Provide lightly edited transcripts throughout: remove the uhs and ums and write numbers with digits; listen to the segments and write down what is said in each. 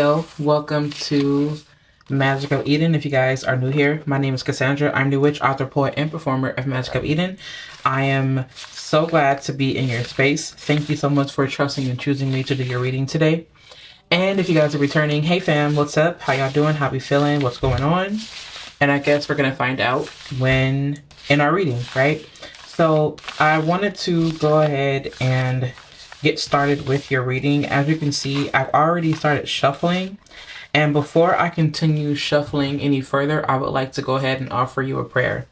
Leo, welcome to Magic of Eden. If you guys are new here, my name is Cassandra. I'm the witch, author, poet, and performer of Magic of Eden. I am so glad to be in your space. Thank you so much for trusting and choosing me to do your reading today. And if you guys are returning, hey fam, what's up? How y'all doing? How we feeling? What's going on? And I guess we're going to find out when in our reading, right? So I wanted to go ahead and get started with your reading. As you can see, I've already started shuffling. And before I continue shuffling any further, I would like to go ahead and offer you a prayer.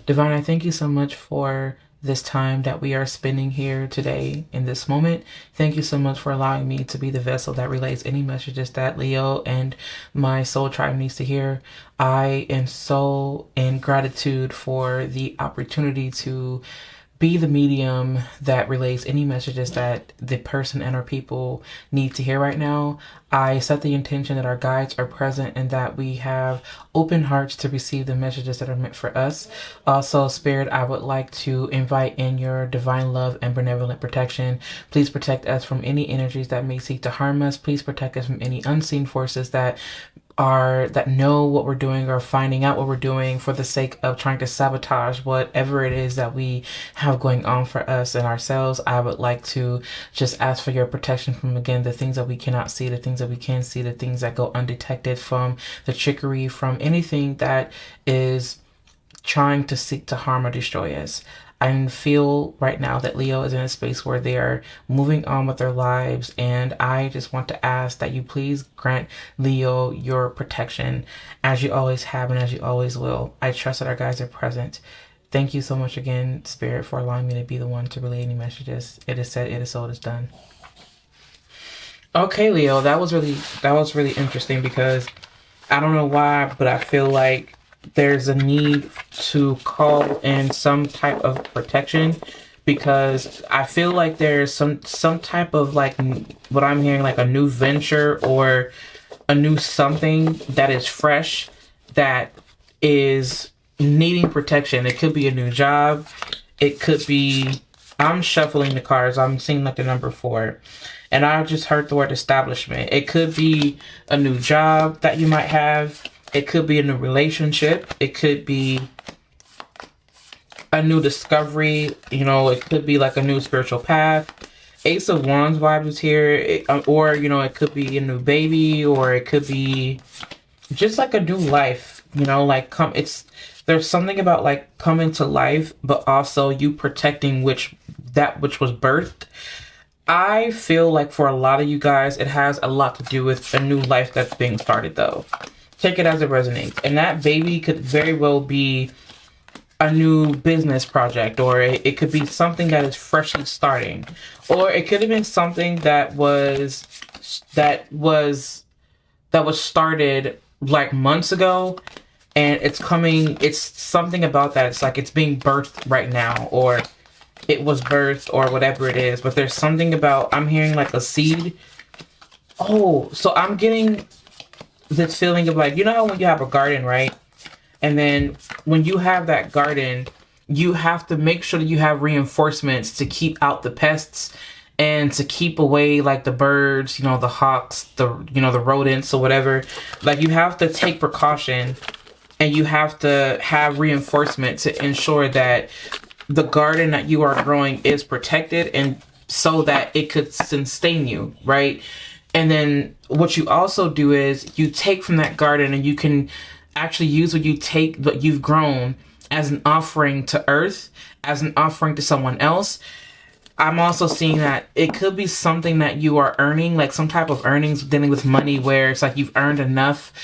Divine, I thank you so much for this time that we are spending here today in this moment. Thank you so much for allowing me to be the vessel that relays any messages that Leo and my soul tribe needs to hear. I am so in gratitude for the opportunity to be the medium that relays any messages that the person and our people need to hear right now. I set the intention that our guides are present and that we have open hearts to receive the messages that are meant for us. Also, Spirit, I would like to invite in your divine love and benevolent protection. Please protect us from any energies that may seek to harm us. Please protect us from any unseen forces that know what we're doing or finding out what we're doing for the sake of trying to sabotage whatever it is that we have going on for us and ourselves. I would like to just ask for your protection from, again, the things that we cannot see, the things that we can see, the things that go undetected, from the trickery, from anything that is trying to seek to harm or destroy us. I feel right now that Leo is in a space where they are moving on with their lives, and I just want to ask that you please grant Leo your protection as you always have and as you always will. I trust that our guides are present. Thank you so much again, Spirit, for allowing me to be the one to relay any messages. It is said, it is so, it is done. Okay, Leo, that was really interesting because I don't know why, but I feel like there's a need to call in some type of protection, because I feel like there's some type of, like, what I'm hearing, like a new venture or a new something that is fresh that is needing protection. It could be a new job. It could be, I'm shuffling the cards. I'm seeing like the number 4. And I just heard the word establishment. It could be a new job that you might have. It could be a new relationship. It could be a new discovery. You know, it could be like a new spiritual path. Ace of Wands vibes is here. Or, you know, it could be a new baby, or it could be just like a new life. You know, like there's something about like coming to life, but also you protecting that which was birthed. I feel like for a lot of you guys, it has a lot to do with a new life that's being started, though. Take it as it resonates. And that baby could very well be a new business project, or it could be something that is freshly starting, or it could have been something that was started like months ago, and it's something about that. It's like it's being birthed right now, or it was birthed, or whatever it is. But there's something about, I'm hearing like a seed. Oh, so I'm getting this feeling of, like, you know how when you have a garden, right? And then when you have that garden, you have to make sure that you have reinforcements to keep out the pests and to keep away like the birds, you know, the hawks, the rodents or whatever. Like, you have to take precaution, and you have to have reinforcement to ensure that the garden that you are growing is protected, and so that it could sustain you, right? And then what you also do is you take from that garden, and you can actually use what you've grown as an offering to earth, as an offering to someone else. I'm also seeing that it could be something that you are earning, like some type of earnings dealing with money, where it's like you've earned enough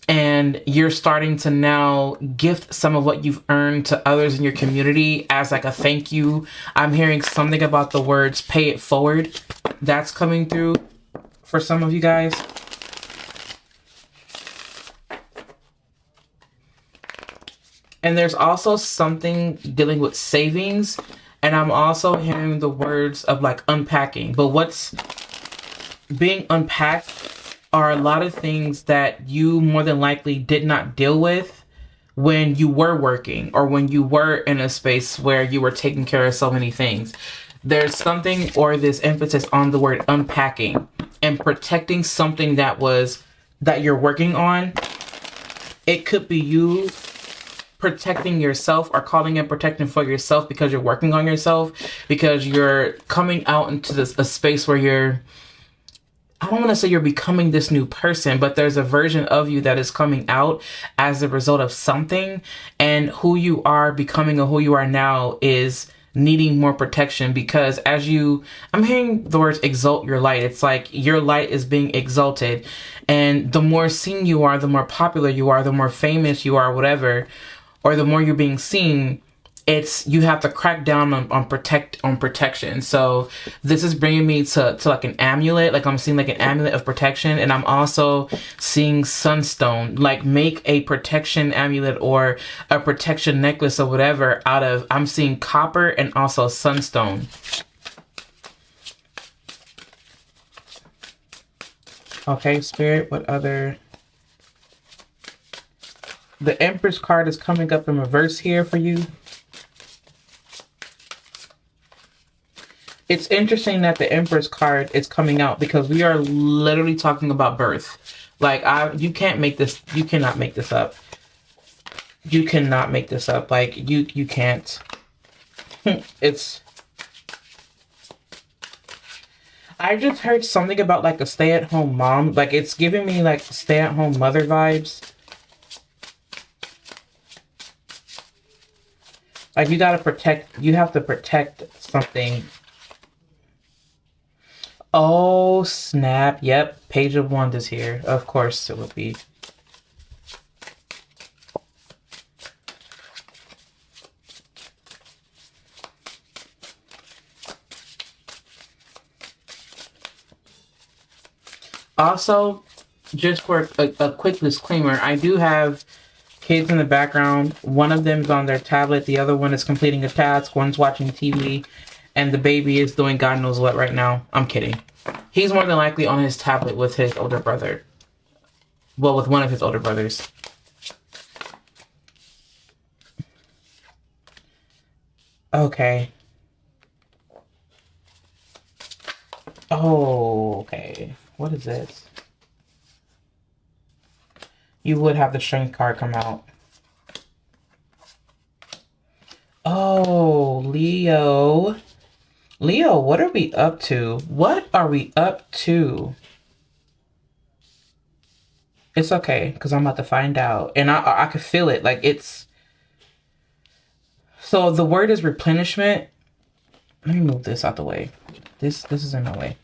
and you're starting to now gift some of what you've earned to others in your community as like a thank you. I'm hearing something about the words pay it forward. That's coming through for some of you guys. And there's also something dealing with savings. And I'm also hearing the words of like unpacking. But what's being unpacked are a lot of things that you more than likely did not deal with when you were working, or when you were in a space where you were taking care of so many things. There's something, or this emphasis on the word unpacking. and protecting something that you're working on. It could be you protecting yourself or calling in protection for yourself because you're working on yourself, because you're coming out into a space where I don't want to say you're becoming this new person, but there's a version of you that is coming out as a result of something, and who you are becoming or who you are now is needing more protection, because I'm hearing the words exalt your light. It's like your light is being exalted, and the more seen you are, the more popular you are, the more famous you are, whatever, or the more you're being seen, you have to crack down on protection. So this is bringing me to like an amulet. Like I'm seeing like an amulet of protection, and I'm also seeing sunstone. Like make a protection amulet or a protection necklace or whatever I'm seeing copper and also sunstone. Okay, Spirit, what other? The Empress card is coming up in reverse here for you. It's interesting that the Empress card is coming out because we are literally talking about birth. Like you cannot make this up. You cannot make this up. Like you can't. I just heard something about like a stay-at-home mom. Like it's giving me like stay-at-home mother vibes. Like you have to protect something. Oh, snap. Yep. Page of Wands is here. Of course it would be. Also, just for a quick disclaimer, I do have kids in the background. One of them is on their tablet. The other one is completing a task. One's watching TV. And the baby is doing God knows what right now. I'm kidding. He's more than likely on his tablet with his older brother. Well, with one of his older brothers. Okay. Oh, okay. What is this? You would have the Strength card come out. Oh, Leo. Leo, what are we up to? What are we up to? It's okay, because I'm about to find out. And I can feel it. Like it's... So the word is replenishment. Let me move this out the way. This is in my way.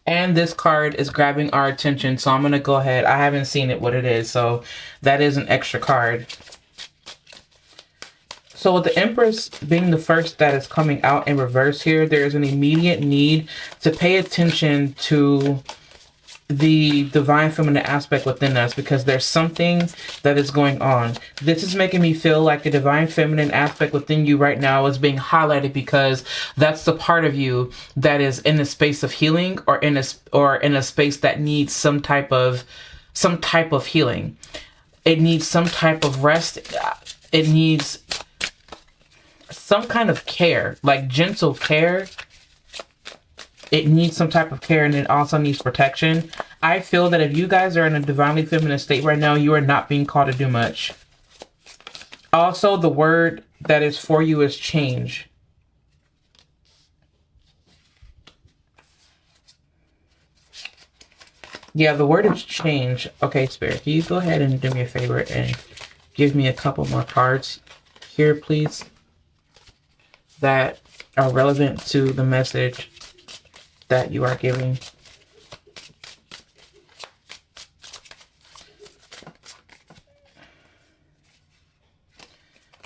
And this card is grabbing our attention. So I'm going to go ahead. I haven't seen it, what it is. So that is an extra card. So with the Empress being the first that is coming out in reverse here, there is an immediate need to pay attention to the divine feminine aspect within us, because there's something that is going on. This is making me feel like the divine feminine aspect within you right now is being highlighted, because that's the part of you that is in a space of healing, or in a space that needs some type of healing. It needs some type of rest. It needs some kind of care, like gentle care. It needs some type of care, and it also needs protection. I feel that if you guys are in a divinely feminine state right now, you are not being called to do much. Also, the word that is for you is change. Yeah, the word is change. Okay, Spirit, can you go ahead and do me a favor and give me a couple more cards here, please, that are relevant to the message that you are giving.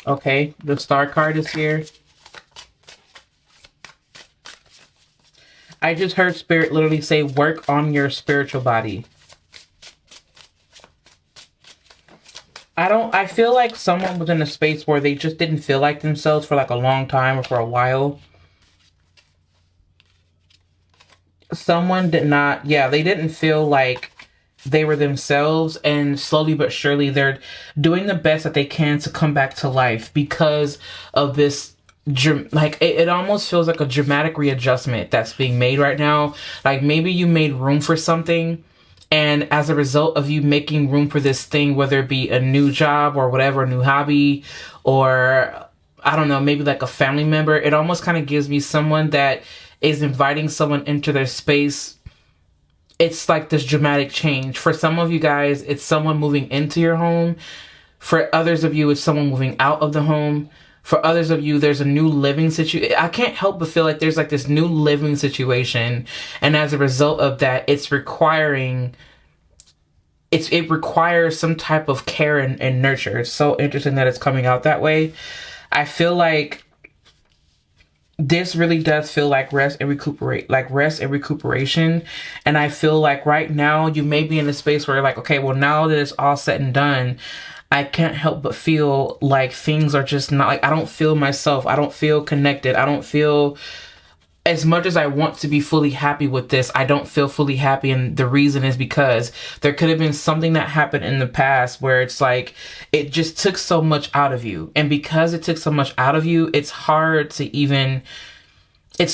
Okay, the Star card is here. I just heard Spirit literally say, work on your spiritual body. I feel like someone was in a space where they just didn't feel like themselves for like a long time or for a while. Someone did not, they didn't feel like they were themselves, and slowly but surely they're doing the best that they can to come back to life because of this like it almost feels like a dramatic readjustment that's being made right now. Like maybe you made room for something, and as a result of you making room for this thing, whether it be a new job or whatever, a new hobby, or I don't know, maybe like a family member, it almost kind of gives me someone that is inviting someone into their space. It's like this dramatic change. For some of you guys, it's someone moving into your home. For others of you, it's someone moving out of the home. For others of you, there's a new living situation. I can't help but feel like there's like this new living situation. And as a result of that, it requires some type of care and nurture. It's so interesting that it's coming out that way. I feel like this really does feel like rest and recuperation. And I feel like right now you may be in a space where you're like, okay, well, now that it's all said and done, I can't help but feel like things are just not like, I don't feel myself. I don't feel connected. I don't feel, as much as I want to be fully happy with this, I don't feel fully happy. And the reason is because there could have been something that happened in the past where it's like, it just took so much out of you. And because it took so much out of you, it's hard to even,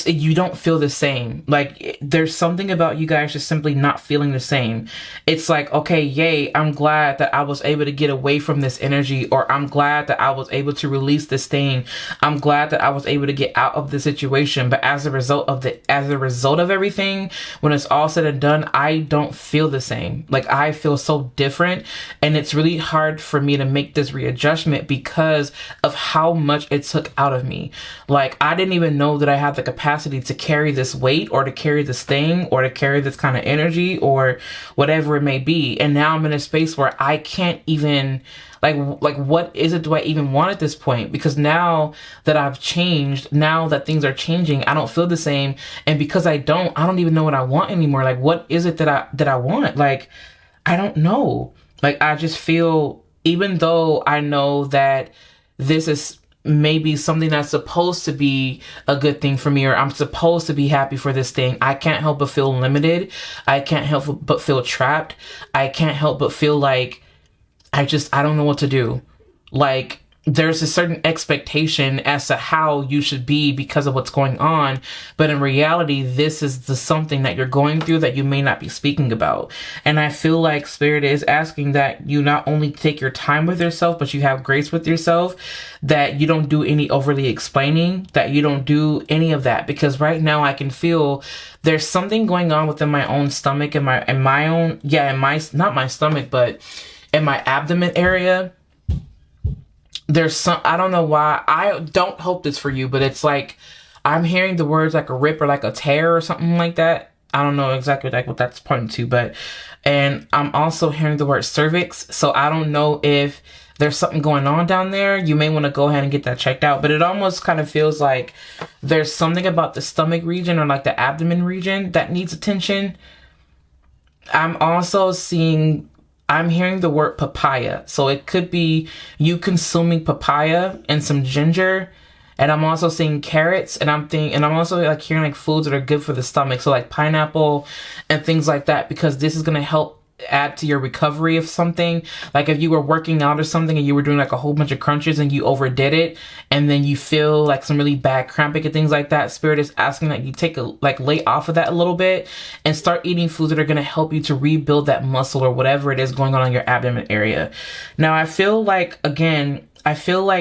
you don't feel the same. Like there's something about you guys just simply not feeling the same. It's like, okay, yay, I'm glad that I was able to get away from this energy, or I'm glad that I was able to release this thing. I'm glad that I was able to get out of the situation. But as a result of everything, when it's all said and done, I don't feel the same. Like I feel so different, and it's really hard for me to make this readjustment because of how much it took out of me. Like I didn't even know that I had the capacity to carry this weight, or to carry this thing, or to carry this kind of energy, or whatever it may be. And now I'm in a space where I can't even like what is it do I even want at this point? Because now that I've changed, now that things are changing, I don't feel the same. And because I don't even know what I want anymore. Like what is it that I want? Like I don't know. Like I just feel, even though I know that this is maybe something that's supposed to be a good thing for me, or I'm supposed to be happy for this thing, I can't help but feel limited. I can't help but feel trapped. I can't help but feel like I don't know what to do. Like there's a certain expectation as to how you should be because of what's going on. But in reality, this is something that you're going through that you may not be speaking about. And I feel like Spirit is asking that you not only take your time with yourself, but you have grace with yourself, that you don't do any overly explaining, that you don't do any of that. Because right now I can feel there's something going on within my own stomach, not my stomach, but in my abdomen area. There's some, I don't know why, I don't hope this for you, but it's like, I'm hearing the words like a rip or like a tear or something like that. I don't know exactly like what that's pointing to, and I'm also hearing the word cervix. So I don't know if there's something going on down there. You may want to go ahead and get that checked out, but it almost kind of feels like there's something about the stomach region or like the abdomen region that needs attention. I'm hearing the word papaya. So it could be you consuming papaya and some ginger. And I'm also seeing carrots, and I'm also like hearing like foods that are good for the stomach. So like pineapple and things like that, because this is going to help add to your recovery of something. Like if you were working out or something and you were doing like a whole bunch of crunches and you overdid it, and then you feel like some really bad cramping and things like that, Spirit is asking that you lay off of that a little bit and start eating foods that are going to help you to rebuild that muscle or whatever it is going on in your abdomen area. Now I feel like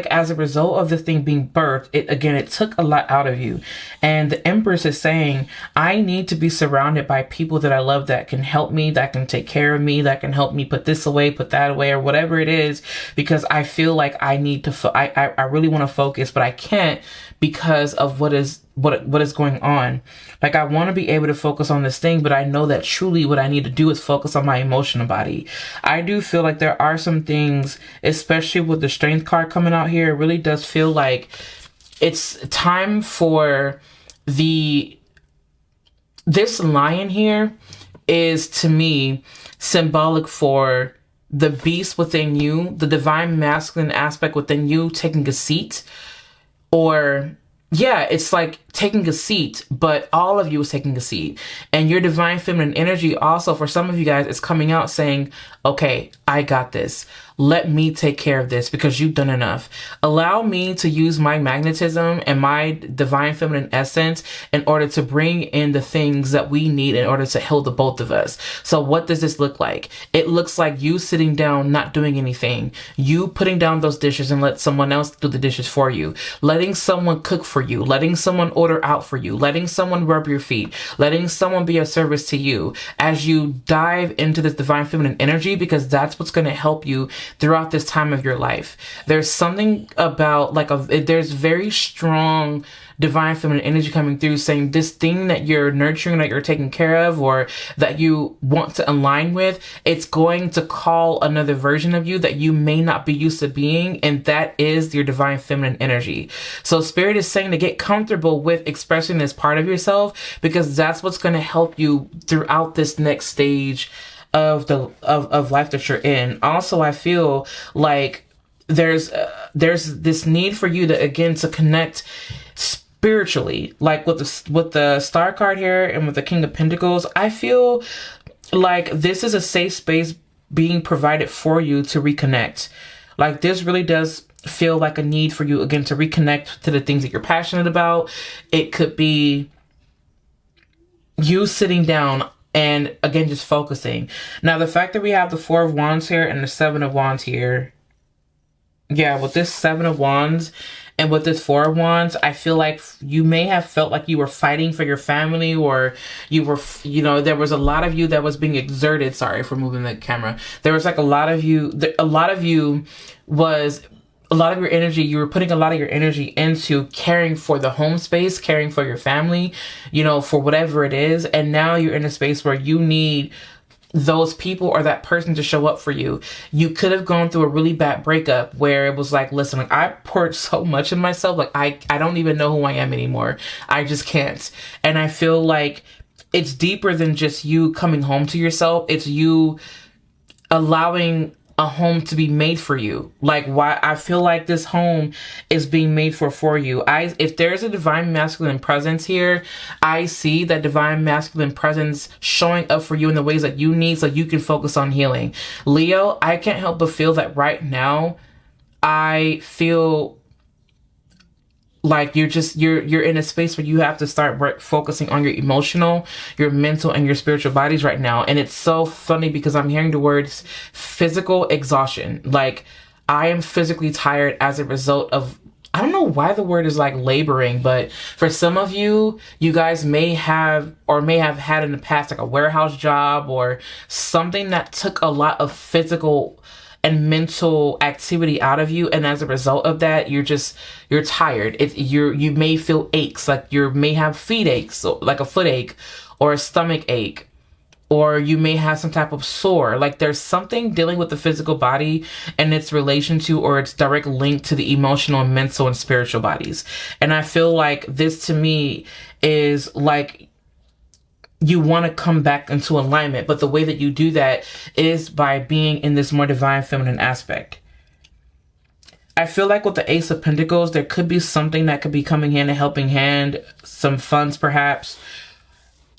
as a result of this thing being birthed, it took a lot out of you. And the Empress is saying, I need to be surrounded by people that I love, that can help me, that can take care of me, that can help me put this away, put that away, or whatever it is, because I feel like I need to, I really want to focus, but I can't because of what is going on. Like I want to be able to focus on this thing, but I know that truly what I need to do is focus on my emotional body. I do feel like there are some things, especially with the Strength card coming out here, it really does feel like it's time for this lion here is, to me, symbolic for the beast within you, the divine masculine aspect within you taking a seat. Or yeah, it's like taking a seat, but all of you is taking a seat. And your divine feminine energy also, for some of you guys, is coming out saying, okay, I got this. let me take care of this because you've done enough. Allow me to use my magnetism and my divine feminine essence in order to bring in the things that we need in order to heal the both of us. So what does this look like? It looks like you sitting down, not doing anything. You putting down those dishes and let someone else do the dishes for you. Letting someone cook for you. Letting someone order out for you. Letting someone rub your feet. Letting someone be of service to you as you dive into this divine feminine energy, because that's what's going to help you throughout this time of your life. There's something about there's very strong divine feminine energy coming through saying this thing that you're nurturing, that you're taking care of, or that you want to align with, it's going to call another version of you that you may not be used to being, and that is your divine feminine energy. So spirit is saying to get comfortable with expressing this part of yourself, because that's what's going to help you throughout this next stage of life that you're in. Also, I feel like there's this need for you to, again, to connect spiritually, like with the Star card here and with the King of Pentacles. I feel like this is a safe space being provided for you to reconnect. Like this really does feel like a need for you, again, to reconnect to the things that you're passionate about. It could be you sitting down and, again, just focusing. Now, the fact that we have the Four of Wands here and the Seven of Wands here, yeah, with this Seven of Wands and with this Four of Wands, I feel like you may have felt like you were fighting for your family, or you were, there was a lot of you that was being exerted. Sorry for moving the camera. There was like a lot of you was a lot of your energy, you were putting a lot of your energy into caring for the home space, caring for your family, for whatever it is. And now you're in a space where you need those people or that person to show up for you. You could have gone through a really bad breakup where it was like, listen, like I poured so much in myself. Like I don't even know who I am anymore. I just can't. And I feel like it's deeper than just you coming home to yourself. It's you allowing a home to be made for you. Like, why I feel like this home is being made for you. If there's a divine masculine presence here, I see that divine masculine presence showing up for you in the ways that you need so you can focus on healing. Leo, I can't help but feel that right now, I feel like you're in a space where you have to start focusing on your emotional, your mental, and your spiritual bodies right now. And it's so funny because I'm hearing the words physical exhaustion. Like, I am physically tired as a result of, I don't know why the word is like laboring, but for some of you, you guys may have had in the past like a warehouse job or something that took a lot of physical and mental activity out of you, and as a result of that, you're tired. You may feel aches, like you may have feet aches, so like a foot ache or a stomach ache, or you may have some type of sore. Like there's something dealing with the physical body and its relation to, or its direct link to, the emotional, mental, and spiritual bodies. And I feel like this to me is like you want to come back into alignment, but the way that you do that is by being in this more divine feminine aspect. I feel like with the Ace of Pentacles, there could be something that could be coming in, a helping hand, some funds perhaps,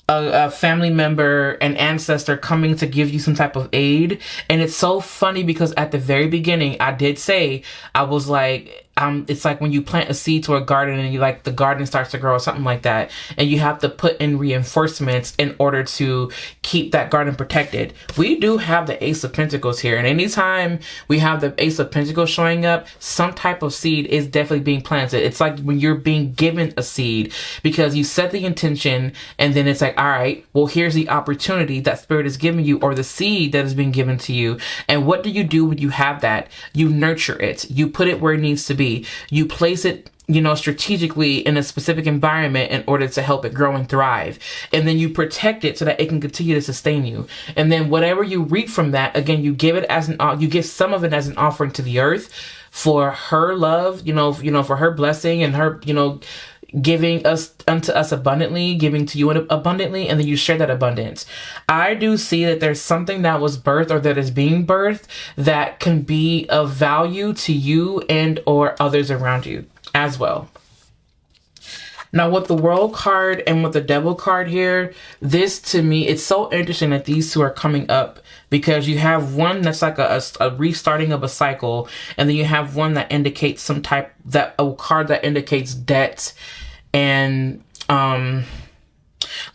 a family member, an ancestor coming to give you some type of aid. And it's so funny because at the very beginning, I did say, I was like, it's like when you plant a seed to a garden and the garden starts to grow or something like that. And you have to put in reinforcements in order to keep that garden protected. We do have the Ace of Pentacles here. And anytime we have the Ace of Pentacles showing up, some type of seed is definitely being planted. It's like when you're being given a seed because you set the intention and then it's like, all right, well, here's the opportunity that spirit is giving you, or the seed that is being given to you. And what do you do when you have that? You nurture it. You put it where it needs to be. You place it, strategically in a specific environment in order to help it grow and thrive. And then you protect it so that it can continue to sustain you. And then whatever you reap from that, again, you give it you give some of it as an offering to the earth for her love, for her blessing and her, giving unto us abundantly, giving to you abundantly, and then you share that abundance. I do see that there's something that was birthed or that is being birthed that can be of value to you and or others around you as well. Now, with the World card and with the Devil card here, this to me, it's so interesting that these two are coming up, because you have one that's like a restarting of a cycle, and then you have one that indicates a card that indicates debt and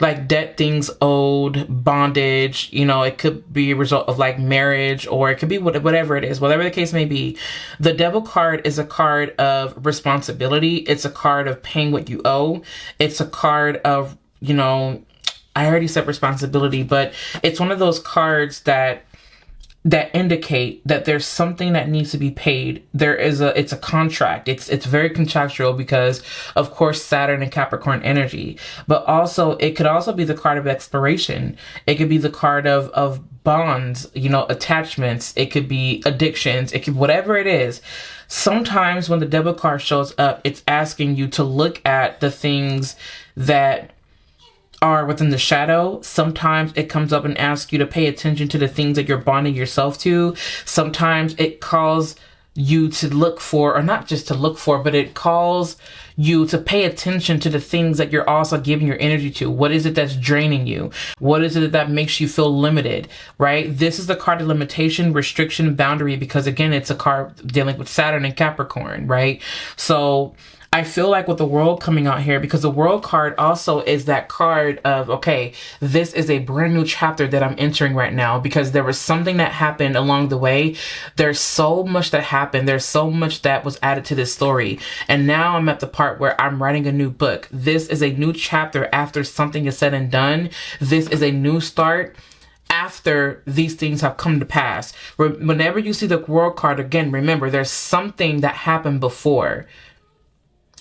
like debt, things owed, bondage. It could be a result of like marriage, or it could be whatever it is, whatever the case may be. The Devil card is a card of responsibility. It's a card of paying what you owe. It's a card of, I already said responsibility, but it's one of those cards that indicate that there's something that needs to be paid. It's a contract. It's very contractual, because of course Saturn and Capricorn energy, but also it could also be the card of expiration. It could be the card of bonds, attachments. It could be addictions. It could, whatever it is. Sometimes when the Devil card shows up, it's asking you to look at the things that are within the shadow. Sometimes it comes up and asks you to pay attention to the things that you're bonding yourself to. Sometimes it calls you to look for, or not just to look for, but it calls you to pay attention to the things that you're also giving your energy to. What is it that's draining you? What is it that makes you feel limited, right? This is the card of limitation, restriction, boundary, because again, it's a card dealing with Saturn and Capricorn, right? So I feel like with the World coming out here, because the World card also is that card of, okay, this is a brand new chapter that I'm entering right now, because there was something that happened along the way. There's so much that happened. There's so much that was added to this story. And now I'm at the part where I'm writing a new book. This is a new chapter after something is said and done. This is a new start after these things have come to pass. Whenever you see the World card, again, remember, there's something that happened before.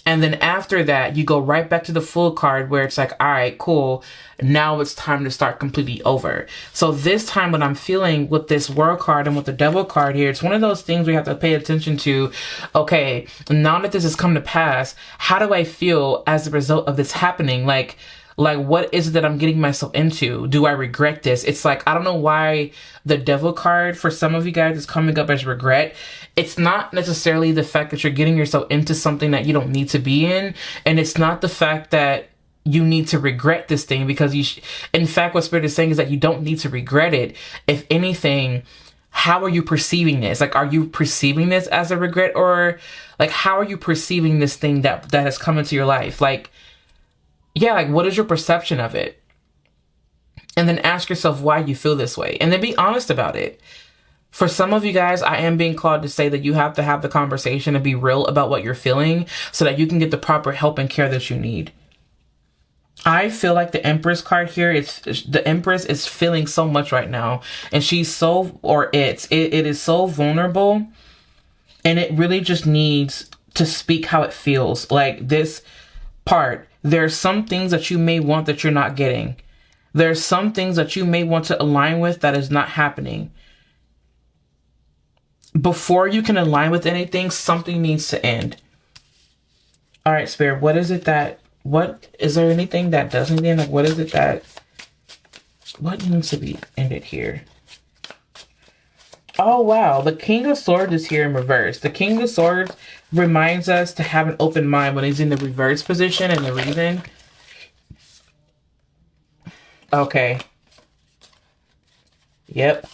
And then after that, you go right back to the Fool card, where it's like, all right, cool. Now it's time to start completely over. So this time, what I'm feeling with this World card and with the Devil card here, it's one of those things we have to pay attention to. Okay, now that this has come to pass, how do I feel as a result of this happening? Like what is it that I'm getting myself into? Do I regret this? It's like, I don't know why the Devil card for some of you guys is coming up as regret. It's not necessarily the fact that you're getting yourself into something that you don't need to be in. And it's not the fact that you need to regret this thing, because in fact, what Spirit is saying is that you don't need to regret it. If anything, how are you perceiving this? Like, are you perceiving this as a regret, or like, how are you perceiving this thing that has come into your life? Like, yeah, like, what is your perception of it? And then ask yourself why you feel this way, and then be honest about it. For some of you guys, I am being called to say that you have to have the conversation and be real about what you're feeling, so that you can get the proper help and care that you need. I feel like the Empress card here, the Empress is feeling so much right now, and she's so, or it is so vulnerable, and it really just needs to speak how it feels. Like this part, there's some things that you may want that you're not getting. There's some things that you may want to align with that is not happening. Before you can align with anything, something needs to end. All right, Spirit, what is there anything that doesn't end? Like, what needs to be ended here? Oh, wow. The King of Swords is here in reverse. The King of Swords reminds us to have an open mind when he's in the reverse position, and the reason. Okay. Yep.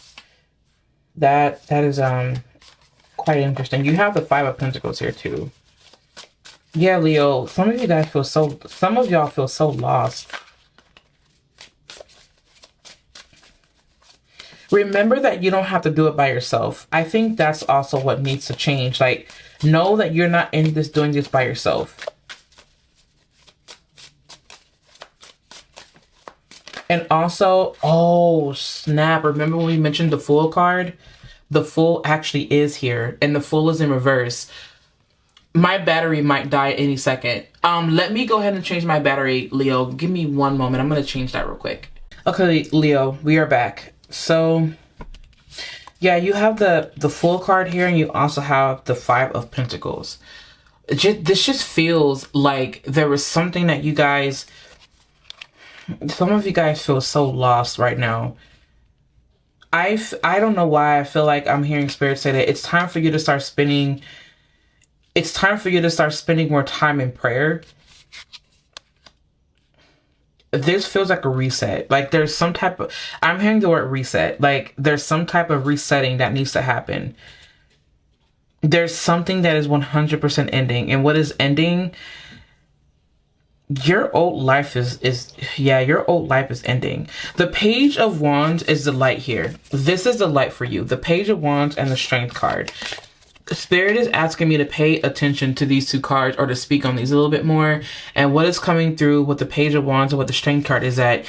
That is quite interesting. You have the Five of Pentacles here too. Yeah, Leo, some of y'all feel so lost. Remember that you don't have to do it by yourself. I think that's also what needs to change. Like, know that you're not doing this by yourself. And also, oh snap, remember when we mentioned the Fool card? The Fool actually is here, and the Fool is in reverse. My battery might die any second. Let me go ahead and change my battery, Leo. Give me one moment. I'm going to change that real quick. Okay, Leo, we are back. So, yeah, you have the Fool card here, and you also have the Five of Pentacles. This just feels like there was something that you guys... Some of you guys feel so lost right now. I don't know why I feel like I'm hearing Spirit say that it's time for you to start spending... It's time for you to start spending more time in prayer. this feels like a reset. Like there's some type of, I'm hearing the word reset. Like there's some type of resetting that needs to happen. There's something that is 100% ending. And what is ending? Your old life your old life is ending. The Page of Wands is the light here. This is the light for you. The Page of Wands and the Strength card. Spirit is asking me to pay attention to these two cards, or to speak on these a little bit more. And what is coming through with the Page of Wands and with the Strength card is that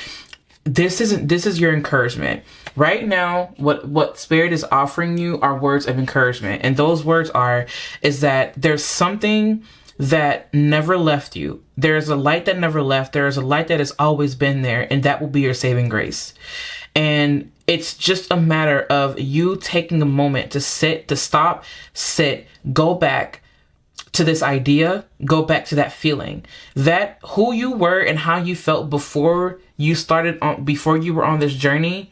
this is your encouragement. Right now, what Spirit is offering you are words of encouragement. And those words is that there's something that never left you. There's a light that never left. There is a light that has always been there, and that will be your saving grace. And it's just a matter of you taking a moment to stop, go back to this idea, go back to that feeling, that who you were and how you felt before you were on this journey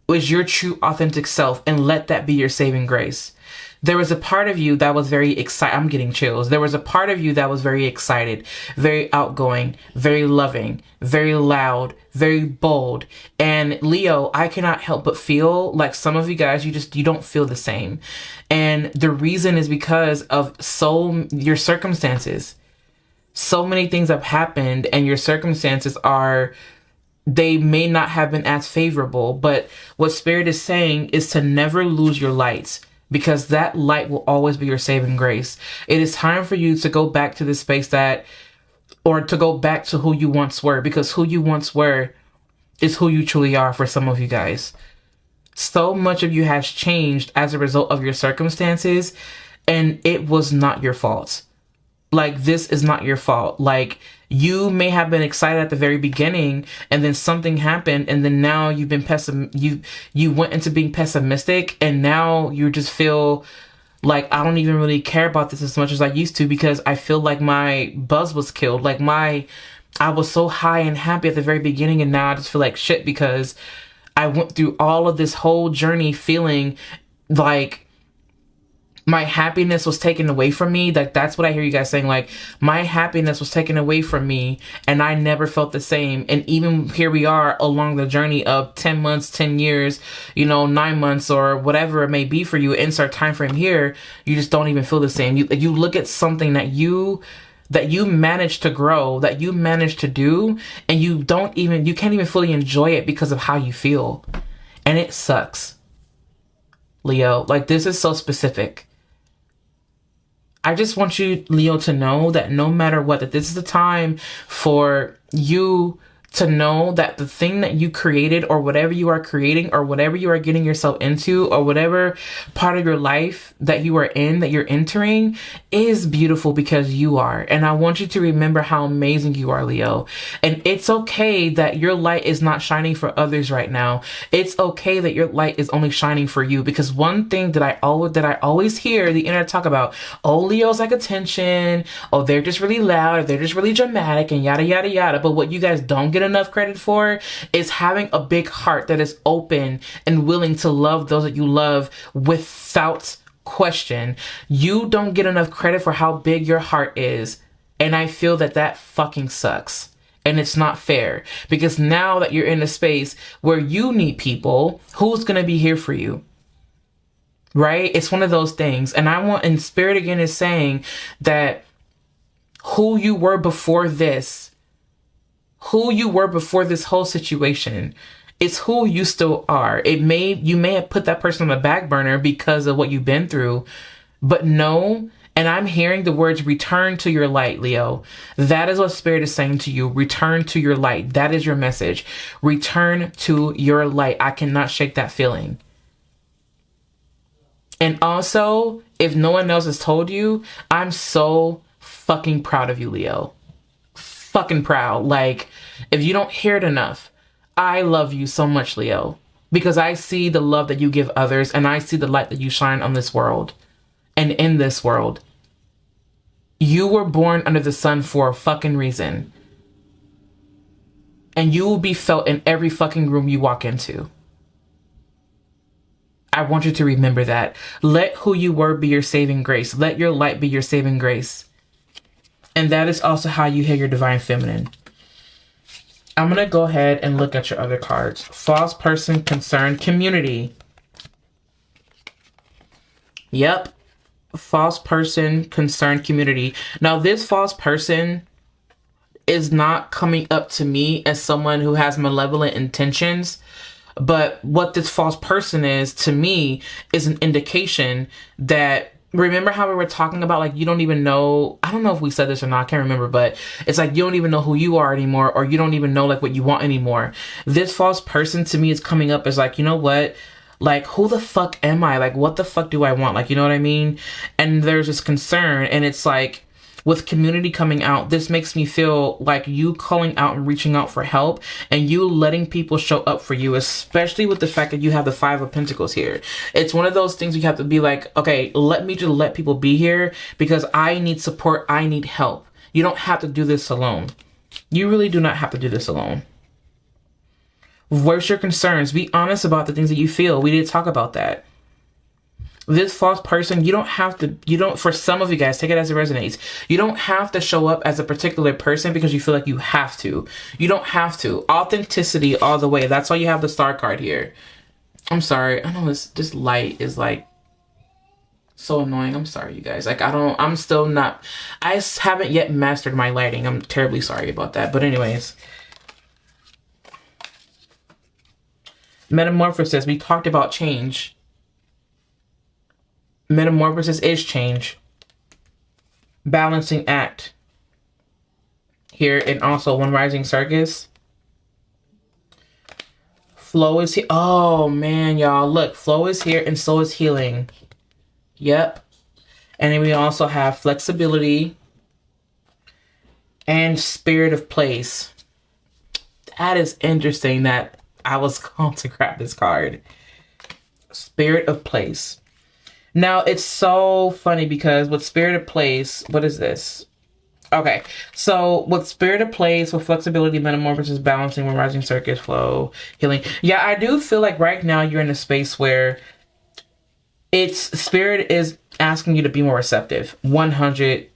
was your true authentic self, and let that be your saving grace. There was a part of you that was very excited. I'm getting chills. There was a part of you that was very excited, very outgoing, very loving, very loud, very bold. And Leo, I cannot help but feel like some of you guys, you don't feel the same. And the reason is because of your circumstances. So many things have happened, and your circumstances they may not have been as favorable. But what Spirit is saying is to never lose your lights, because that light will always be your saving grace. It is time for you to go back to this space or to go back to who you once were, because who you once were is who you truly are for some of you guys. So much of you has changed as a result of your circumstances, and it was not your fault. Like, this is not your fault. Like, you may have been excited at the very beginning, and then something happened, and then now you've been you went into being pessimistic, and now you just feel like, I don't even really care about this as much as I used to, because I feel like my buzz was killed. Like, I was so high and happy at the very beginning, and now I just feel like shit, because I went through all of this whole journey feeling like my happiness was taken away from me. Like, that's what I hear you guys saying. Like, my happiness was taken away from me, and I never felt the same. And even here we are along the journey of 10 months, 10 years, 9 months, or whatever it may be for you, insert time frame here, you just don't even feel the same. You look at something that you managed to grow, that you managed to do, and you can't even fully enjoy it because of how you feel. And it sucks, Leo. Like, this is so specific. I just want you, Leo, to know that no matter what, that this is the time for you to know that the thing that you created, or whatever you are creating, or whatever you are getting yourself into, or whatever part of your life that you are in, that you're entering, is beautiful because you are. And I want you to remember how amazing you are, Leo. And it's okay that your light is not shining for others right now. It's okay that your light is only shining for you, because one thing that I always hear the internet talk about, oh, Leo's like attention, oh, they're just really loud, or they're just really dramatic, and yada yada yada. But what you guys don't get enough credit for is having a big heart that is open and willing to love those that you love without question. You don't get enough credit for how big your heart is, and I feel that fucking sucks. And it's not fair, because now that you're in a space where you need people, who's gonna be here for you? Right? It's one of those things. And Spirit again is saying that who you were before this whole situation, it's who you still are. You may have put that person on the back burner because of what you've been through, but no. And I'm hearing the words, return to your light, Leo. That is what Spirit is saying to you. Return to your light. That is your message. Return to your light. I cannot shake that feeling. And also, if no one else has told you, I'm so fucking proud of you, Leo. Fucking proud. Like, if you don't hear it enough, I love you so much, Leo, because I see the love that you give others, and I see the light that you shine on this world and in this world. You were born under the sun for a fucking reason, and you will be felt in every fucking room you walk into. I want you to remember that. Let who you were be your saving grace. Let your light be your saving grace. And that is also how you hear your divine feminine. I'm going to go ahead and look at your other cards. False person, concerned, community. Yep. False person, concerned, community. Now, this false person is not coming up to me as someone who has malevolent intentions. But what this false person is to me is an indication that, remember how we were talking about, like, you don't even know, I don't know if we said this or not, I can't remember, but it's like you don't even know who you are anymore, or you don't even know like what you want anymore. This false person to me is coming up as like, you know what? Like, who the fuck am I? Like, what the fuck do I want? Like, you know what I mean? And there's this concern, and it's like, with community coming out, this makes me feel like you calling out and reaching out for help, and you letting people show up for you, especially with the fact that you have the Five of Pentacles here. It's one of those things you have to be like, okay, let me just let people be here because I need support. I need help. You don't have to do this alone. You really do not have to do this alone. Voice your concerns. Be honest about the things that you feel. We did talk about that. This false person, you don't have to, for some of you guys, take it as it resonates. You don't have to show up as a particular person because you feel like you have to. You don't have to. Authenticity all the way. That's why you have the Star card here. I'm sorry. I know this light is like so annoying. I'm sorry, you guys. Like, I'm still not, I haven't yet mastered my lighting. I'm terribly sorry about that. But anyways. Metamorphosis. We talked about change. Metamorphosis is change. Balancing act. Here, and also One Rising Circus. Flow is here. Oh, man, y'all. Look, flow is here and so is healing. Yep. And then we also have flexibility and spirit of place. That is interesting that I was called to grab this card. Spirit of place. Now, it's so funny because with Spirit of Place, what is this? Okay, so with Spirit of Place, with flexibility, metamorphosis, balancing, One Rising Circus, flow, healing. Yeah, I do feel like right now you're in a space where Spirit is asking you to be more receptive. 100%.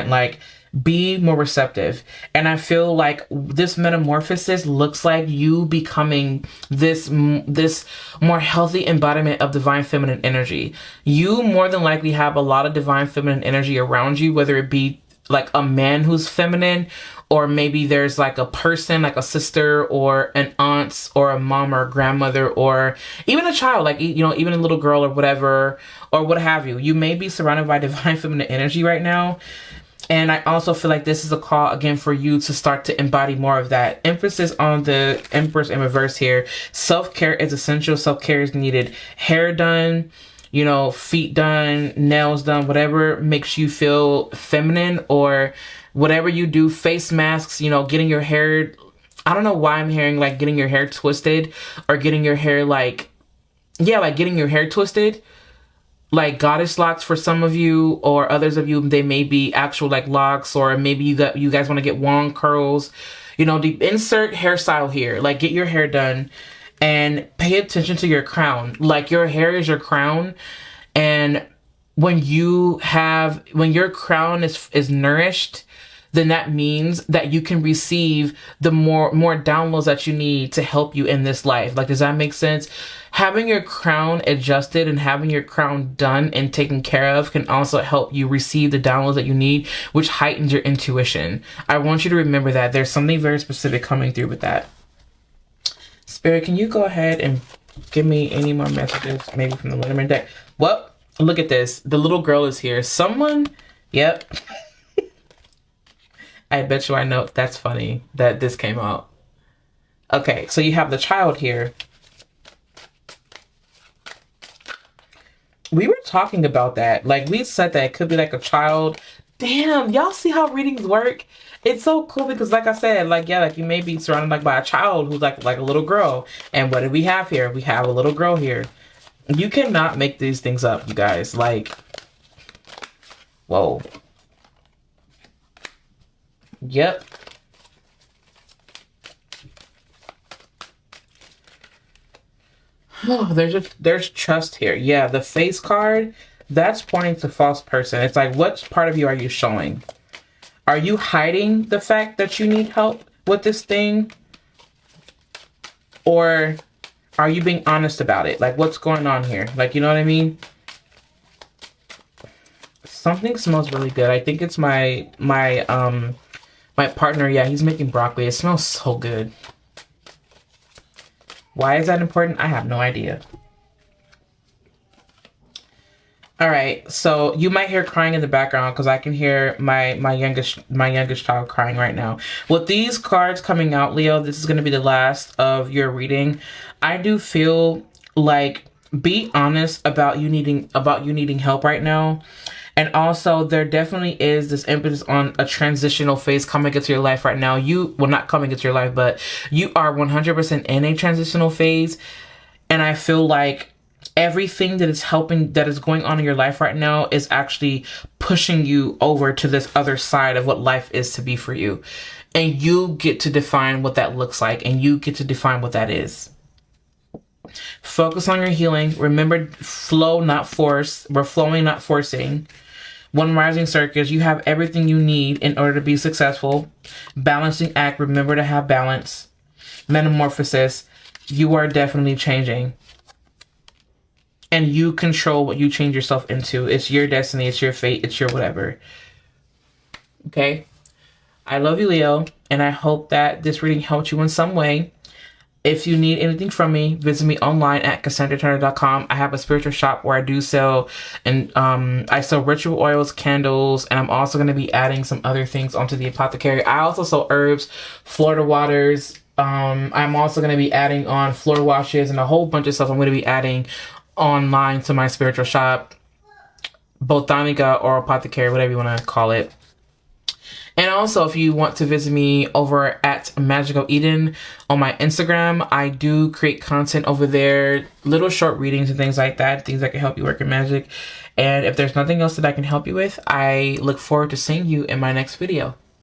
Like, be more receptive. And I feel like this metamorphosis looks like you becoming this more healthy embodiment of divine feminine energy. You more than likely have a lot of divine feminine energy around you, whether it be like a man who's feminine, or maybe there's like a person, like a sister or an aunt or a mom or a grandmother, or even a child, like, you know, even a little girl or whatever, or what have you. You may be surrounded by divine feminine energy right now. And I also feel like this is a call again for you to start to embody more of that. Emphasis on the Empress in reverse here. Self-care is essential. Self-care is needed. Hair done, you know, feet done, nails done, whatever makes you feel feminine, or whatever you do, face masks, you know, getting your hair, I don't know why I'm hearing like getting your hair twisted, or getting your hair like, yeah, like getting your hair twisted. Like goddess locks for some of you, or others of you, they may be actual like locks, or maybe you guys want to get wand curls. You know, insert hairstyle here. Like, get your hair done and pay attention to your crown. Like, your hair is your crown, and when your crown is nourished, then that means that you can receive the more downloads that you need to help you in this life. Like, does that make sense? Having your crown adjusted and having your crown done and taken care of can also help you receive the downloads that you need, which heightens your intuition. I want you to remember that. There's something very specific coming through with that. Spirit, can you go ahead and give me any more messages, maybe from the Linderman deck? Well, look at this. The little girl is here. Someone, yep. I bet you I know. That's funny that this came out. Okay, so you have the child here. We were talking about that. Like, we said that it could be like a child. Damn, y'all see how readings work? It's so cool because, like I said, like, yeah, like you may be surrounded like by a child who's like a little girl. And what do we have here? We have a little girl here. You cannot make these things up, you guys. Like, whoa. Yep. Oh, there's trust here. Yeah, the face card, that's pointing to false person. It's like, what part of you are you showing? Are you hiding the fact that you need help with this thing? Or are you being honest about it? Like, what's going on here? Like, you know what I mean? Something smells really good. I think it's my partner. Yeah, he's making broccoli. It smells so good. Why is that important? I have no idea. All right, so you might hear crying in the background because I can hear my youngest child crying right now. With these cards coming out, Leo, this is going to be the last of your reading. I do feel like be honest about you needing help right now. And also, there definitely is this emphasis on a transitional phase coming into your life right now. Not coming into your life, but you are 100% in a transitional phase. And I feel like everything that is going on in your life right now is actually pushing you over to this other side of what life is to be for you. And you get to define what that looks like, and you get to define what that is. Focus on your healing. Remember, flow, not force. We're flowing, not forcing. One rising circus, you have everything you need in order to be successful. Balancing act, remember to have balance. Metamorphosis, you are definitely changing. And you control what you change yourself into. It's your destiny, it's your fate, it's your whatever. Okay? I love you, Leo, and I hope that this reading helped you in some way. If you need anything from me, visit me online at CassandraTurner.com. I have a spiritual shop where I do sell, and I sell ritual oils, candles, and I'm also going to be adding some other things onto the Apothecary. I also sell herbs, Florida waters. I'm also going to be adding on floor washes and a whole bunch of stuff I'm going to be adding online to my spiritual shop, Botanica or Apothecary, whatever you want to call it. And also, if you want to visit me over at Magical Eden on my Instagram, I do create content over there, little short readings and things like that, things that can help you work in magic. And if there's nothing else that I can help you with, I look forward to seeing you in my next video.